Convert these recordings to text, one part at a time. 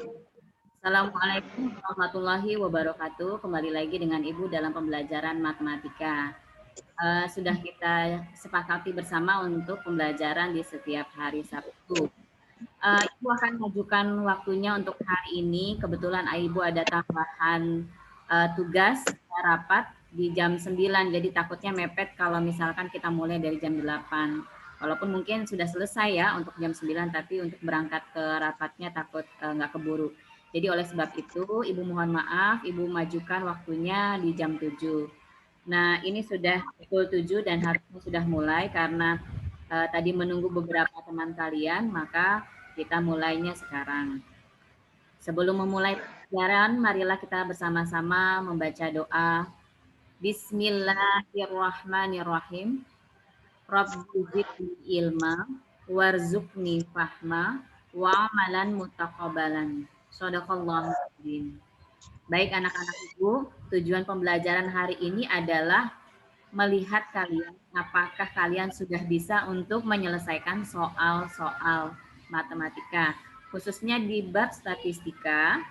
Assalamualaikum warahmatullahi wabarakatuh. Kembali lagi dengan Ibu dalam pembelajaran matematika. Sudah kita sepakati bersama untuk pembelajaran di setiap hari Sabtu. Ibu akan mengajukan waktunya untuk hari ini. Kebetulan Ibu ada tambahan tugas rapat di jam 9, jadi takutnya mepet kalau misalkan kita mulai dari jam 8. Walaupun mungkin sudah selesai ya untuk jam 9, tapi untuk berangkat ke rapatnya takut nggak keburu. Jadi oleh sebab itu, Ibu mohon maaf, Ibu majukan waktunya di jam 7. Nah, ini sudah pukul 7 dan harusnya sudah mulai karena tadi menunggu beberapa teman kalian, maka kita mulainya sekarang. Sebelum memulai pelajaran, marilah kita bersama-sama membaca doa. Bismillahirrahmanirrahim. Rabbi zidni ilma warzuqni fahma wa amalan mutaqabbalan. Shadaqallahul adzim. Baik anak-anak Ibu, tujuan pembelajaran hari ini adalah melihat kalian apakah kalian sudah bisa untuk menyelesaikan soal-soal matematika, khususnya di bab statistika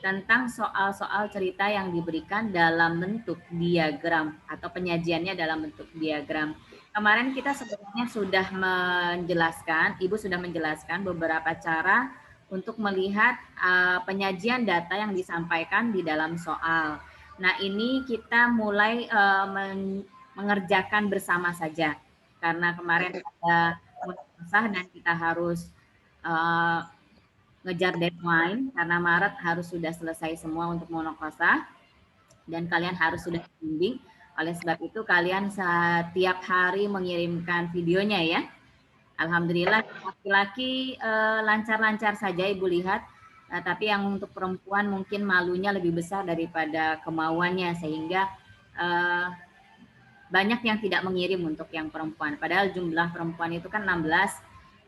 tentang soal-soal cerita yang diberikan dalam bentuk diagram atau penyajiannya dalam bentuk diagram. Kemarin kita sebenarnya sudah menjelaskan, Ibu sudah menjelaskan beberapa cara untuk melihat penyajian data yang disampaikan di dalam soal. Nah, ini kita mulai mengerjakan bersama saja karena kemarin ada musah dan kita harus ngejar deadline karena Maret harus sudah selesai semua untuk monokosah dan kalian harus sudah bimbing. Oleh sebab itu kalian setiap hari mengirimkan videonya ya. Alhamdulillah laki-laki lancar-lancar saja Ibu lihat, tapi yang untuk perempuan mungkin malunya lebih besar daripada kemauannya sehingga banyak yang tidak mengirim untuk yang perempuan. Padahal jumlah perempuan itu kan 16,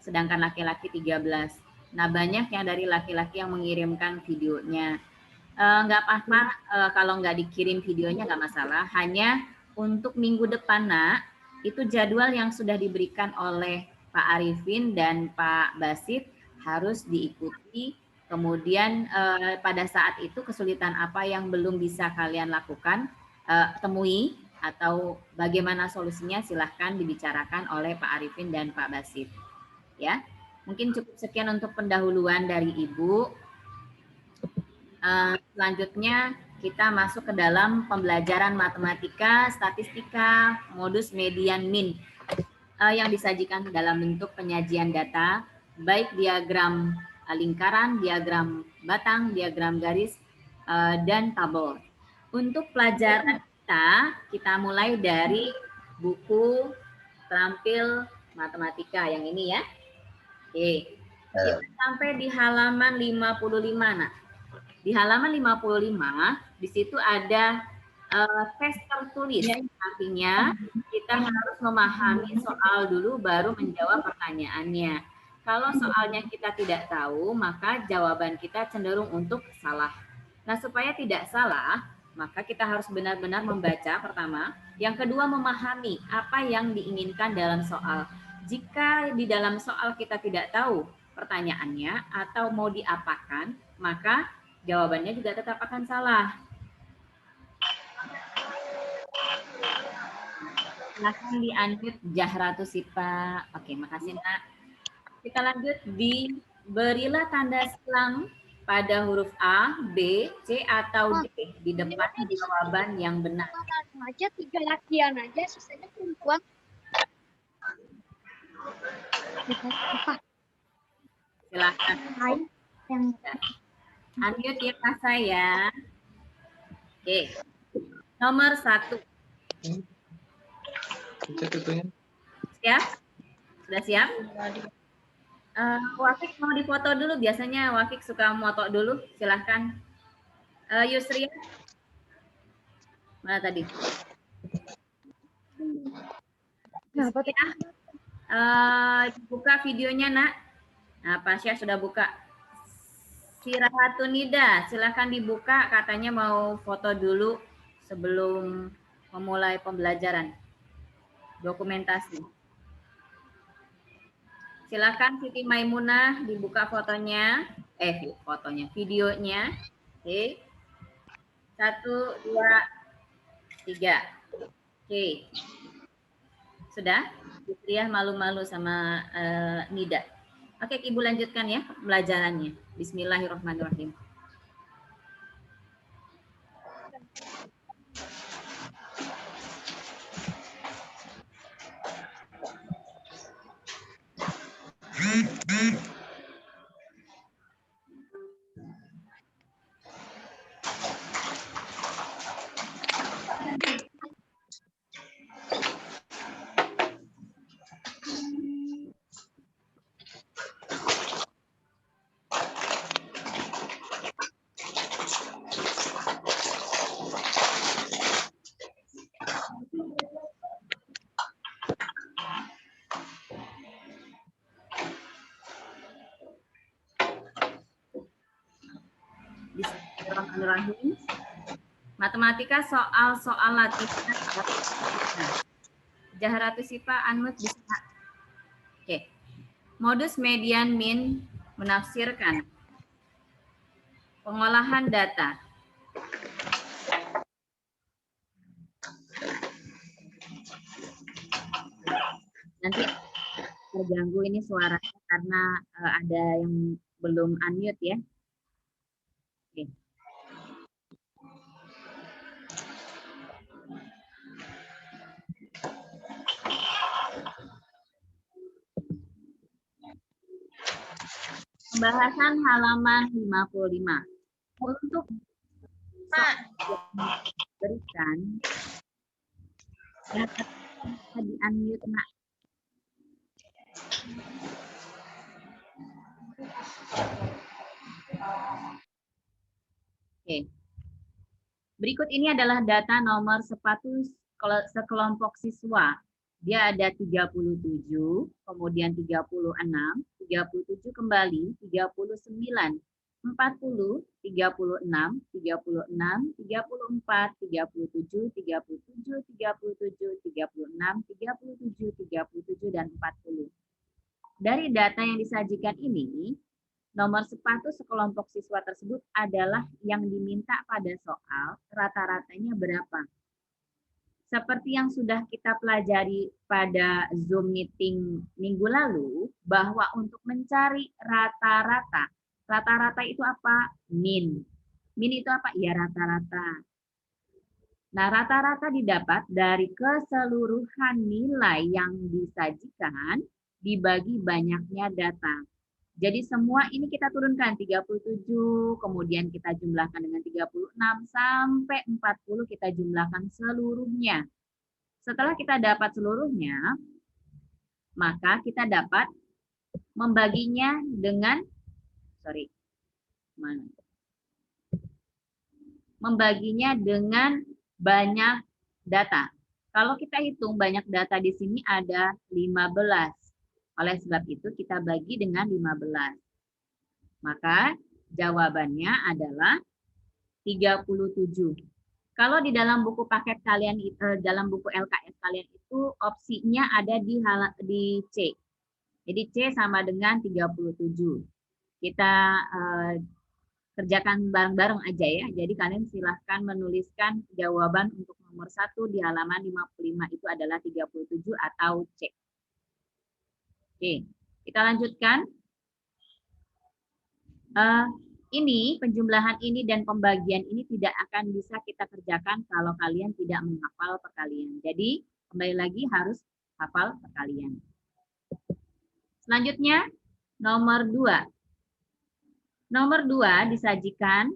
sedangkan laki-laki 13. Nah, banyak yang dari laki-laki yang mengirimkan videonya. Nggak apa-apa kalau nggak dikirim videonya nggak masalah. Hanya untuk minggu depan, Nak, itu jadwal yang sudah diberikan oleh Pak Arifin dan Pak Basit harus diikuti. Kemudian pada saat itu kesulitan apa yang belum bisa kalian lakukan, temui atau bagaimana solusinya silahkan dibicarakan oleh Pak Arifin dan Pak Basit. Ya, mungkin cukup sekian untuk pendahuluan dari Ibu. Selanjutnya kita masuk ke dalam pembelajaran matematika, statistika, modus median min yang disajikan dalam bentuk penyajian data, baik diagram lingkaran, diagram batang, diagram garis, dan tabel. Untuk pelajaran kita mulai dari buku terampil matematika yang ini ya. Oke, kita sampai di halaman 55, Nak. Di halaman 55, di situ ada tes tertulis. Artinya kita harus memahami soal dulu baru menjawab pertanyaannya. Kalau soalnya kita tidak tahu, maka jawaban kita cenderung untuk salah. Nah, supaya tidak salah, maka kita harus benar-benar membaca pertama. Yang kedua, memahami apa yang diinginkan dalam soal. Jika di dalam soal kita tidak tahu pertanyaannya atau mau diapakan, maka jawabannya juga tetap akan salah. Silahkan di-unmute Jahratu Sipa. Oke, makasih Nak. Kita lanjut di berilah tanda silang pada huruf A, B, C, atau D di depan jawaban yang benar. Aja 3 lakian aja, sisanya perempuan. Silahkan. Unmute ya Kak saya. Oke. Nomor 1. Siap? Sudah siap? Wafik mau difoto dulu. Biasanya Wafik suka foto dulu. Silahkan. Yusri. Mana tadi? Buka videonya, Nak. Nah, Pasya sudah buka. Sirahatunida, silahkan dibuka. Katanya mau foto dulu sebelum memulai pembelajaran. Dokumentasi. Silakan Siti Maimunah dibuka fotonya. videonya. Oke. 1, 2, 3. Oke. Sudah? Fitriah malu-malu sama Nida. Oke, Ibu lanjutkan ya pembelajarannya. Bismillahirrahmanirrahim. Bismillahirrahmanirrahim. Matematika soal-soal latihan. Jaharatu Sipa Anmut bisa. Oke. Modus median min menafsirkan pengolahan data. Nanti terganggu ini suaranya karena ada yang belum unmute ya. Oke. Pembahasan halaman 55. Untuk berikan data di unmute nak. Oke. Berikut ini adalah data nomor sepatu sekelompok siswa. Dia ada 37, kemudian 36, 37 kembali, 39, 40, 36, 36, 34, 37, 37, 37, 36, 37, 37, dan 40. Dari data yang disajikan ini, nomor sepatu sekelompok siswa tersebut adalah yang diminta pada soal, rata-ratanya berapa? Seperti yang sudah kita pelajari pada Zoom meeting minggu lalu, bahwa untuk mencari rata-rata, rata-rata itu apa? Min. Min itu apa? Ya rata-rata. Nah, rata-rata didapat dari keseluruhan nilai yang disajikan dibagi banyaknya data. Jadi semua ini kita turunkan 37, kemudian kita jumlahkan dengan 36 sampai 40 kita jumlahkan seluruhnya. Setelah kita dapat seluruhnya, maka kita dapat membaginya dengan membaginya dengan banyak data. Kalau kita hitung banyak data di sini ada 15. Oleh sebab itu kita bagi dengan 15. Maka jawabannya adalah 37. Kalau di dalam buku paket kalian, dalam buku LKS kalian itu opsinya ada di C. Jadi C sama dengan 37. Kita kerjakan bareng-bareng aja ya. Jadi kalian silahkan menuliskan jawaban untuk nomor 1 di halaman 55 itu adalah 37 atau C. Oke, kita lanjutkan. Ini penjumlahan ini dan pembagian ini tidak akan bisa kita kerjakan kalau kalian tidak menghafal perkalian. Jadi kembali lagi harus hafal perkalian. Selanjutnya nomor 2. Nomor 2 disajikan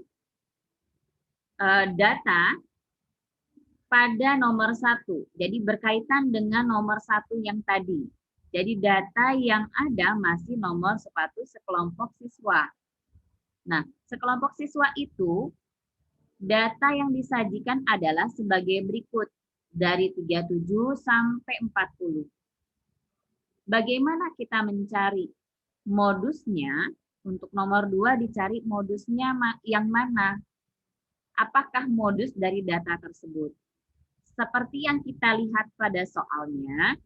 data pada nomor 1. Jadi berkaitan dengan nomor 1 yang tadi. Jadi data yang ada masih nomor sepatu sekelompok siswa. Nah, sekelompok siswa itu data yang disajikan adalah sebagai berikut dari 37 sampai 40. Bagaimana kita mencari modusnya? Untuk nomor 2 dicari modusnya yang mana? Apakah modus dari data tersebut? Seperti yang kita lihat pada soalnya,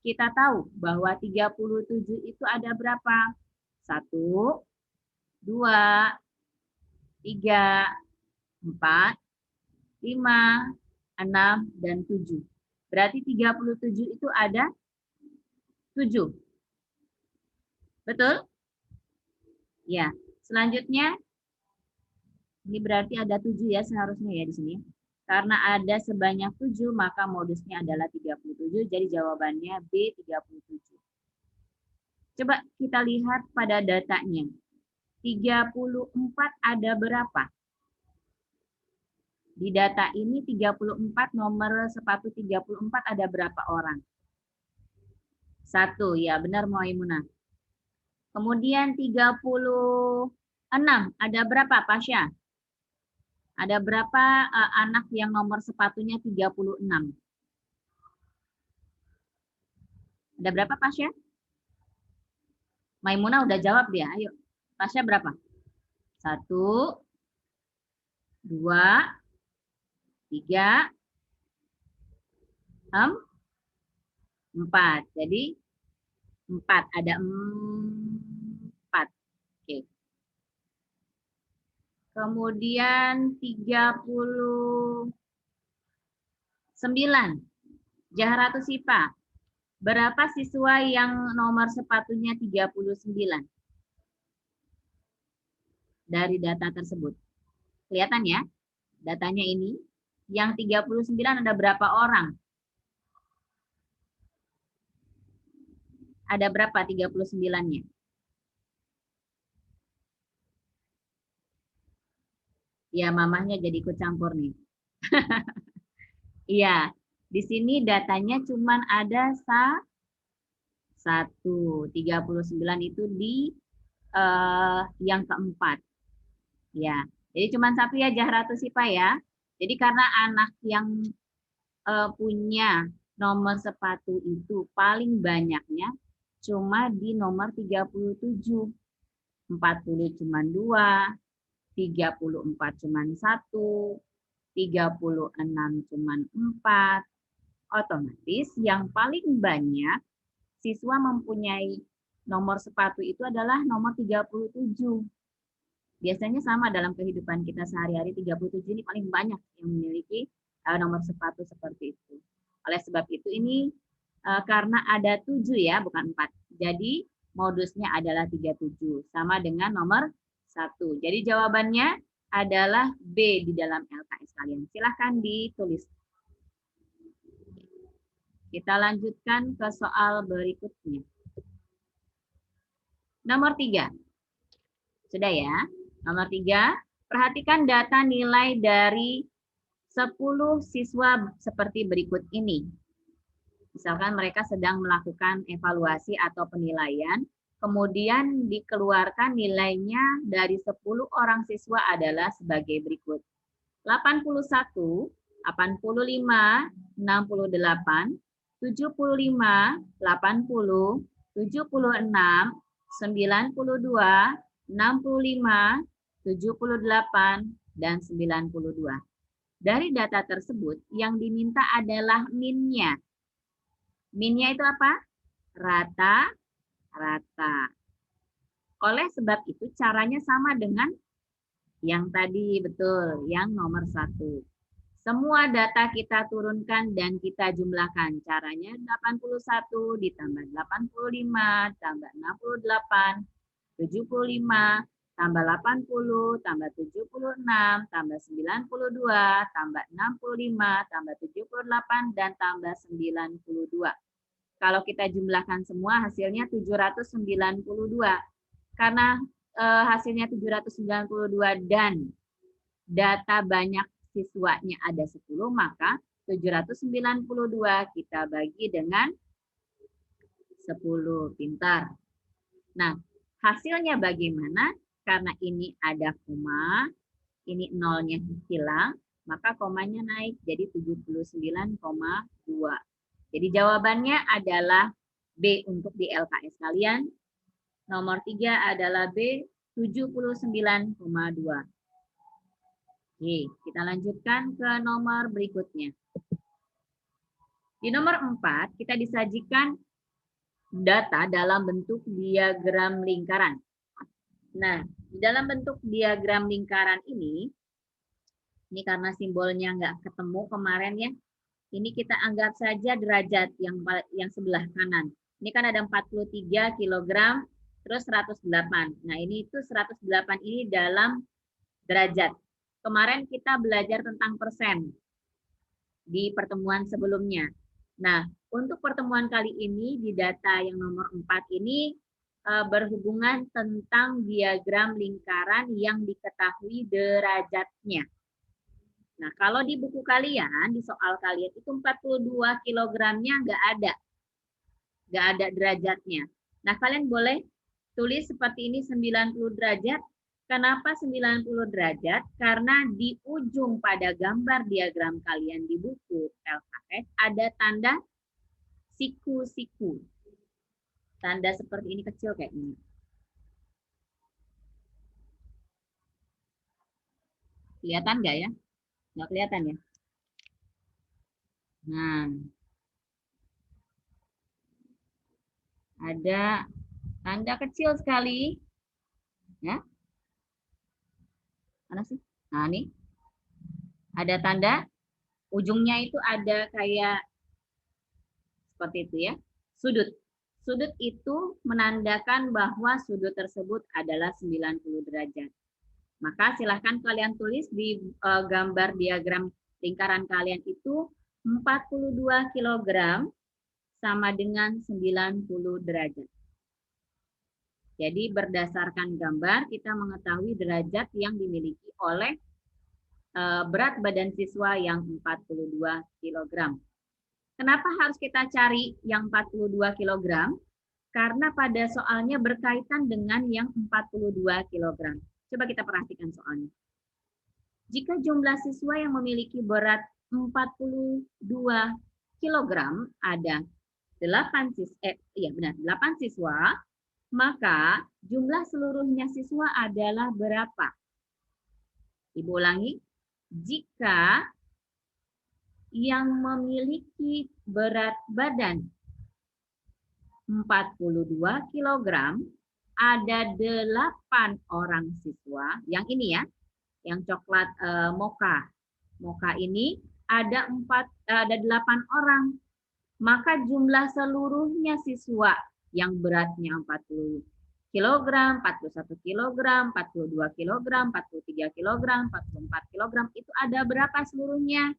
kita tahu bahwa 37 itu ada berapa? 1, 2, 3, 4, 5, 6, dan 7. Berarti 37 itu ada 7. Betul? Ya. Selanjutnya, ini berarti ada 7 ya seharusnya ya di sini. Karena ada sebanyak 7, maka modusnya adalah 37. Jadi jawabannya B, 37. Coba kita lihat pada datanya. 34 ada berapa? Di data ini 34, nomor sepatu 34 ada berapa orang? 1, ya benar Muaimunah. Kemudian 36, ada berapa Pasha? Ada berapa anak yang nomor sepatunya 36? Ada berapa Pasha? Maimunah udah jawab dia, ayo. Pasha berapa? 1, 2, 3, 4. Jadi 4, ada 4. Oke. Kemudian 39. Jahratu Sipa. Berapa siswa yang nomor sepatunya 39? Dari data tersebut. Kelihatan ya? Datanya ini. Yang 39 ada berapa orang? Ada berapa 39-nya? Ya, mamahnya jadi ikut campur nih. Iya, di sini datanya cuma ada 1. 39 itu di yang keempat. Ya, jadi cuma 1 ya Jahratu Sipa ya. Jadi karena anak yang punya nomor sepatu itu paling banyaknya cuma di nomor 37. 40 cuma 2, 34 cuma 1, 36 cuma 4. Otomatis yang paling banyak siswa mempunyai nomor sepatu itu adalah nomor 37. Biasanya sama dalam kehidupan kita sehari-hari, 37 ini paling banyak yang memiliki nomor sepatu seperti itu. Oleh sebab itu ini karena ada 7 ya, bukan 4. Jadi modusnya adalah 37, sama dengan nomor 1. Jadi jawabannya adalah B di dalam LKS kalian. Silahkan ditulis. Kita lanjutkan ke soal berikutnya. Nomor 3. Sudah ya? Nomor 3, perhatikan data nilai dari 10 siswa seperti berikut ini. Misalkan mereka sedang melakukan evaluasi atau penilaian, kemudian dikeluarkan nilainya dari 10 orang siswa adalah sebagai berikut. 81, 85, 68, 75, 80, 76, 92, 65, 78, dan 92. Dari data tersebut, yang diminta adalah min-nya. Min-nya itu apa? Rata-rata. Oleh sebab itu, caranya sama dengan yang tadi, betul, yang nomor 1. Semua data kita turunkan dan kita jumlahkan. Caranya 81 ditambah 85, tambah 68, 75, tambah 80, tambah 76, tambah 92, tambah 65, tambah 78, dan tambah 92. Kalau kita jumlahkan semua hasilnya 792. Karena hasilnya 792 dan data banyak siswanya ada 10, maka 792 kita bagi dengan 10. Pintar. Nah, hasilnya bagaimana? Karena ini ada koma, ini nolnya hilang, maka komanya naik jadi 79,2. Jadi jawabannya adalah B untuk di LKS kalian. Nomor 3 adalah B, 79,2. Oke, kita lanjutkan ke nomor berikutnya. Di nomor 4, kita disajikan data dalam bentuk diagram lingkaran. Nah, di dalam bentuk diagram lingkaran ini karena simbolnya nggak ketemu kemarin ya, ini kita anggap saja derajat yang sebelah kanan. Ini kan ada 43 kg, terus 108. Nah, ini itu 108 ini dalam derajat. Kemarin kita belajar tentang persen di pertemuan sebelumnya. Nah, untuk pertemuan kali ini di data yang nomor 4 ini berhubungan tentang diagram lingkaran yang diketahui derajatnya. Nah, kalau di buku kalian, di soal kalian itu 42 kilogramnya nggak ada derajatnya. Nah, kalian boleh tulis seperti ini 90 derajat. Kenapa 90 derajat? Karena di ujung pada gambar diagram kalian di buku LKS ada tanda siku-siku. Tanda seperti ini kecil kayak ini. Kelihatan nggak ya? Nggak kelihatan ya? Nah, ada tanda kecil sekali. Ya, mana sih? Nah, ini ada tanda, ujungnya itu ada kayak seperti itu ya, sudut. Sudut itu menandakan bahwa sudut tersebut adalah 90 derajat. Maka silahkan kalian tulis di gambar diagram lingkaran kalian itu 42 kg sama dengan 90 derajat. Jadi berdasarkan gambar kita mengetahui derajat yang dimiliki oleh berat badan siswa yang 42 kg. Kenapa harus kita cari yang 42 kg? Karena pada soalnya berkaitan dengan yang 42 kg. Coba kita perhatikan soalnya. Jika jumlah siswa yang memiliki berat 42 kg ada 8 siswa, maka jumlah seluruhnya siswa adalah berapa? Ibu ulangi. Jika yang memiliki berat badan 42 kg ada 8 orang siswa, yang ini ya, yang coklat mocha. Mocha ini ada 8 orang. Maka jumlah seluruhnya siswa yang beratnya 40 kg, 41 kg, 42 kg, 43 kg, 44 kg itu ada berapa seluruhnya?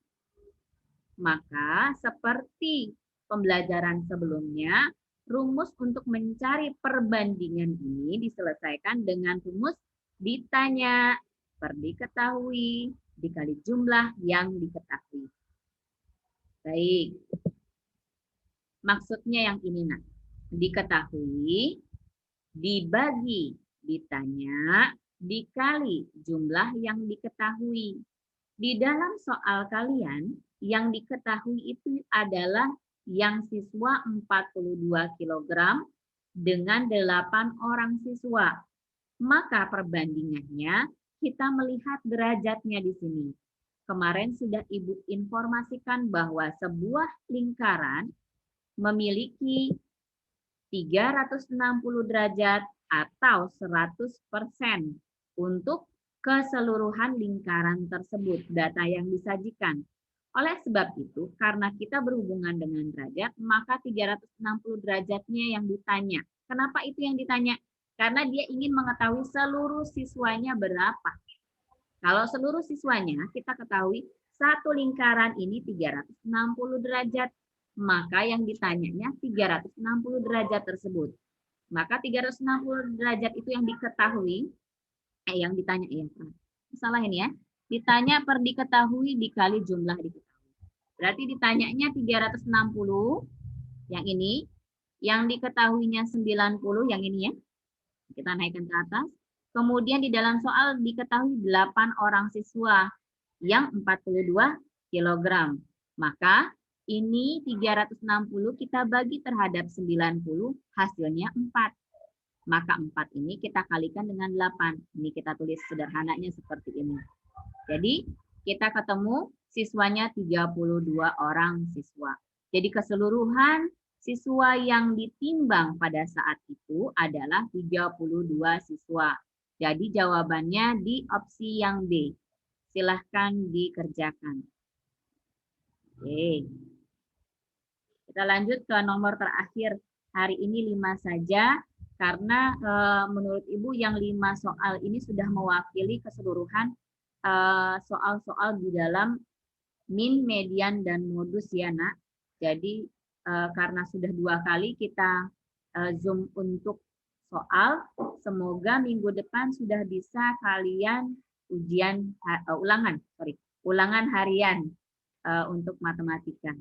Maka seperti pembelajaran sebelumnya, rumus untuk mencari perbandingan ini diselesaikan dengan rumus ditanya per diketahui dikali jumlah yang diketahui. Baik. Maksudnya yang ini, nah. Diketahui dibagi ditanya dikali jumlah yang diketahui. Di dalam soal kalian, yang diketahui itu adalah yang siswa 42 kg dengan 8 orang siswa. Maka perbandingannya kita melihat derajatnya di sini. Kemarin sudah Ibu informasikan bahwa sebuah lingkaran memiliki 360 derajat atau 100% untuk keseluruhan lingkaran tersebut, data yang disajikan. Oleh sebab itu, karena kita berhubungan dengan derajat, maka 360 derajatnya yang ditanya. Kenapa itu yang ditanya? Karena dia ingin mengetahui seluruh siswanya berapa. Kalau seluruh siswanya, kita ketahui satu lingkaran ini 360 derajat. Maka yang ditanyanya 360 derajat tersebut. Maka 360 derajat itu yang diketahui, yang ditanya ya, salah ini ya. Ditanya per diketahui dikali jumlah diketahui. Berarti ditanyanya 360 yang ini, yang diketahuinya 90 yang ini ya. Kita naikkan ke atas. Kemudian di dalam soal diketahui 8 orang siswa yang 42 kg. Maka ini 360 kita bagi terhadap 90, hasilnya 4. Maka 4 ini kita kalikan dengan 8. Ini kita tulis sederhananya seperti ini. Jadi kita ketemu siswanya 32 orang siswa. Jadi keseluruhan siswa yang ditimbang pada saat itu adalah 32 siswa. Jadi jawabannya di opsi yang B. Silahkan dikerjakan. Oke. Kita lanjut ke nomor terakhir. Hari ini 5 saja, karena menurut Ibu yang 5 soal ini sudah mewakili keseluruhan soal-soal di dalam min, median, dan modus ya nak. Jadi karena sudah 2 kali kita Zoom untuk soal, semoga minggu depan sudah bisa kalian ulangan harian untuk matematika.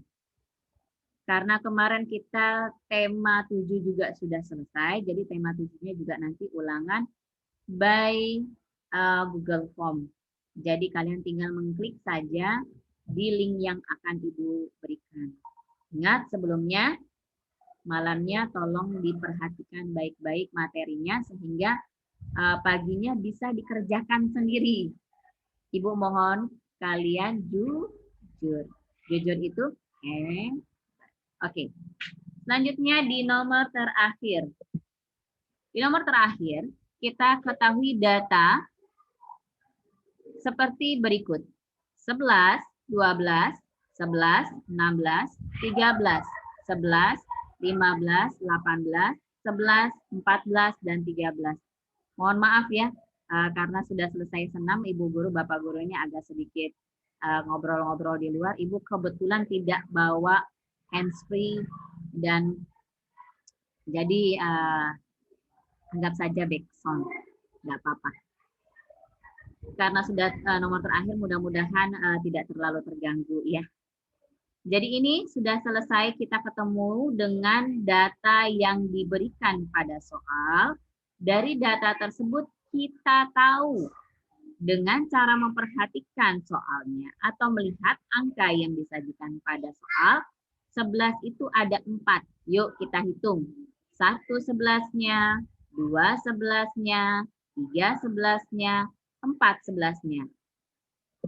Karena kemarin kita tema 7 juga sudah selesai, jadi tema 7-nya juga nanti ulangan by Google Form. Jadi kalian tinggal mengklik saja di link yang akan Ibu berikan. Ingat sebelumnya, malamnya tolong diperhatikan baik-baik materinya sehingga paginya bisa dikerjakan sendiri. Ibu mohon kalian jujur. Jujur itu Oke. Selanjutnya di nomor terakhir. Di nomor terakhir, kita ketahui data seperti berikut. 11, 12, 11, 16, 13, 11, 15, 18, 11, 14, dan 13. Mohon maaf ya, karena sudah selesai senam, Ibu Guru, Bapak Gurunya agak sedikit ngobrol-ngobrol di luar. Ibu kebetulan tidak bawa hands-free dan jadi anggap saja back sound, nggak apa-apa. Karena sudah nomor terakhir, mudah-mudahan tidak terlalu terganggu ya. Jadi ini sudah selesai, kita ketemu dengan data yang diberikan pada soal. Dari data tersebut kita tahu dengan cara memperhatikan soalnya atau melihat angka yang disajikan pada soal, 11 itu ada 4. Yuk kita hitung. 1 11-nya, 2 11-nya, 3 11-nya, 4 11-nya.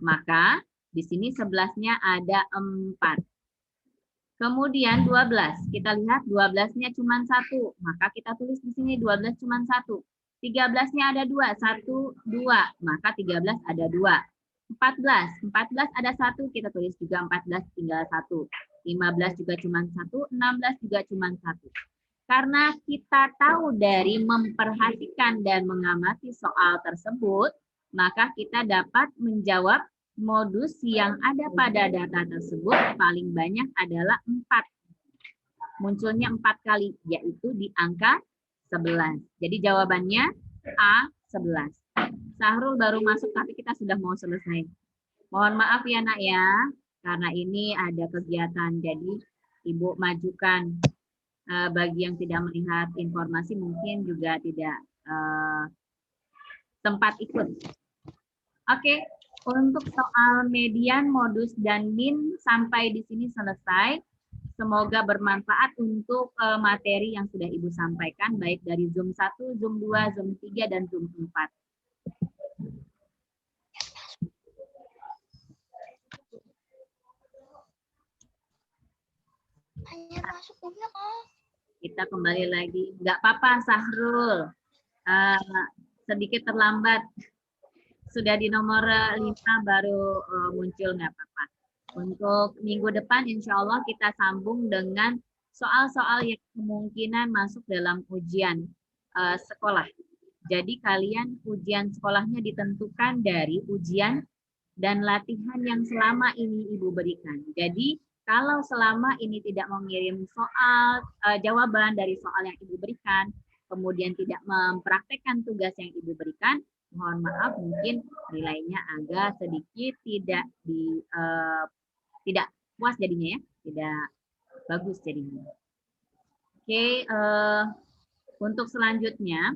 Maka di sini 11-nya ada 4. Kemudian 12. Kita lihat 12-nya cuma 1. Maka kita tulis di sini 12 cuma 1. 13-nya ada 2. 1, 2. Maka 13 ada 2. 14 ada 1. Kita tulis juga 14 tinggal 1. 15 juga cuma 1, 16 juga cuma 1. Karena kita tahu dari memperhatikan dan mengamati soal tersebut, maka kita dapat menjawab modus yang ada pada data tersebut paling banyak adalah 4. Munculnya 4 kali, yaitu di angka 11. Jadi jawabannya A, 11. Sahrul baru masuk, tapi kita sudah mau selesai. Mohon maaf ya nak ya. Karena ini ada kegiatan, jadi Ibu majukan. Bagi yang tidak melihat informasi mungkin juga tidak sempat ikut. Oke, untuk soal median, modus, dan min sampai di sini selesai. Semoga bermanfaat untuk materi yang sudah Ibu sampaikan, baik dari Zoom 1, Zoom 2, Zoom 3, dan Zoom 4. Kita kembali lagi. Nggak apa-apa, Sahrul. Sedikit terlambat. Sudah di nomor 5 baru muncul, nggak apa-apa. Untuk minggu depan, insya Allah kita sambung dengan soal-soal yang kemungkinan masuk dalam ujian sekolah. Jadi kalian ujian sekolahnya ditentukan dari ujian dan latihan yang selama ini Ibu berikan. Jadi kalau selama ini tidak mengirim soal, jawaban dari soal yang Ibu berikan, kemudian tidak mempraktekkan tugas yang Ibu berikan, mohon maaf mungkin nilainya agak sedikit tidak puas jadinya ya, tidak bagus jadinya. Oke, untuk selanjutnya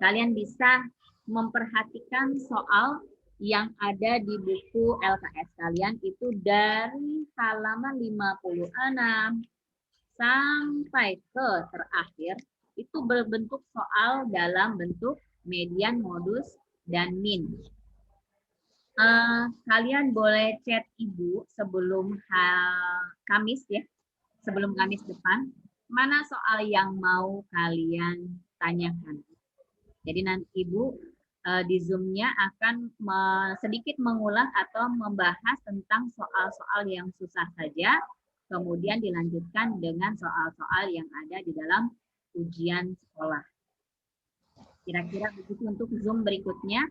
kalian bisa memperhatikan soal yang ada di buku LKS kalian itu dari halaman 56 sampai ke terakhir itu berbentuk soal dalam bentuk median, modus, dan min. Kalian boleh chat Ibu sebelum Kamis ya, sebelum Kamis depan, mana soal yang mau kalian tanyakan. Jadi nanti Ibu di Zoom-nya akan sedikit mengulas atau membahas tentang soal-soal yang susah saja, kemudian dilanjutkan dengan soal-soal yang ada di dalam ujian sekolah. Kira-kira begitu untuk Zoom berikutnya.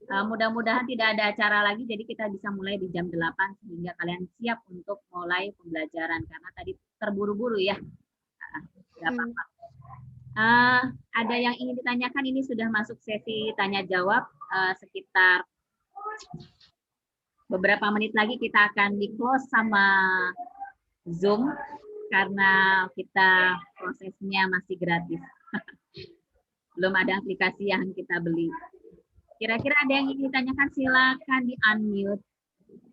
Mudah-mudahan tidak ada acara lagi, jadi kita bisa mulai di jam 8 sehingga kalian siap untuk mulai pembelajaran. Karena tadi terburu-buru ya. Nggak apa-apa. Ada yang ingin ditanyakan, ini sudah masuk sesi tanya-jawab. Sekitar beberapa menit lagi kita akan di-close sama Zoom, karena kita prosesnya masih gratis. Belum ada aplikasi yang kita beli. Kira-kira ada yang ingin ditanyakan, silakan di-unmute.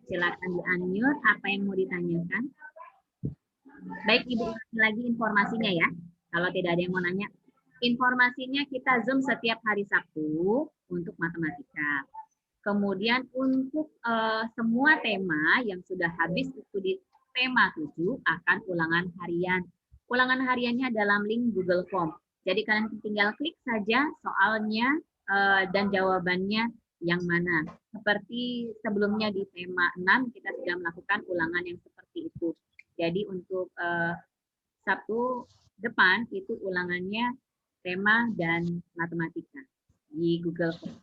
Silakan di-unmute, apa yang mau ditanyakan. Baik, Ibu, lagi informasinya ya. Kalau tidak ada yang mau nanya. Informasinya kita Zoom setiap hari Sabtu untuk matematika. Kemudian untuk semua tema yang sudah habis itu di tema 7 akan ulangan harian. Ulangan hariannya dalam link Google Form. Jadi kalian tinggal klik saja soalnya dan jawabannya yang mana. Seperti sebelumnya di tema 6 kita sudah melakukan ulangan yang seperti itu. Jadi untuk Sabtu depan itu ulangannya tema dan matematika di Google Form.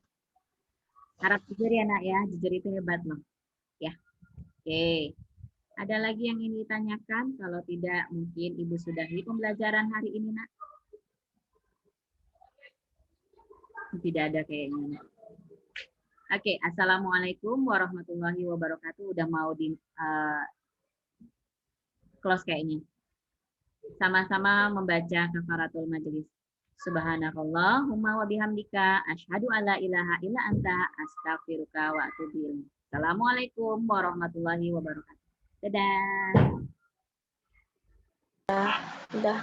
Harap jujur ya nak ya, jujur itu hebat loh. Ya, oke. Ada lagi yang ingin ditanyakan? Kalau tidak, mungkin Ibu sudahi pembelajaran hari ini nak. Tidak ada kayaknya. Oke, assalamualaikum warahmatullahi wabarakatuh. Udah mau di close kayaknya. Sama-sama membaca kafaratul majelis. Subhanakallahumma wa bihamdika asyhadu alla ilaha illa anta astaghfiruka wa atubu ilaik. Assalamualaikum warahmatullahi wabarakatuh. Dadah. Udah.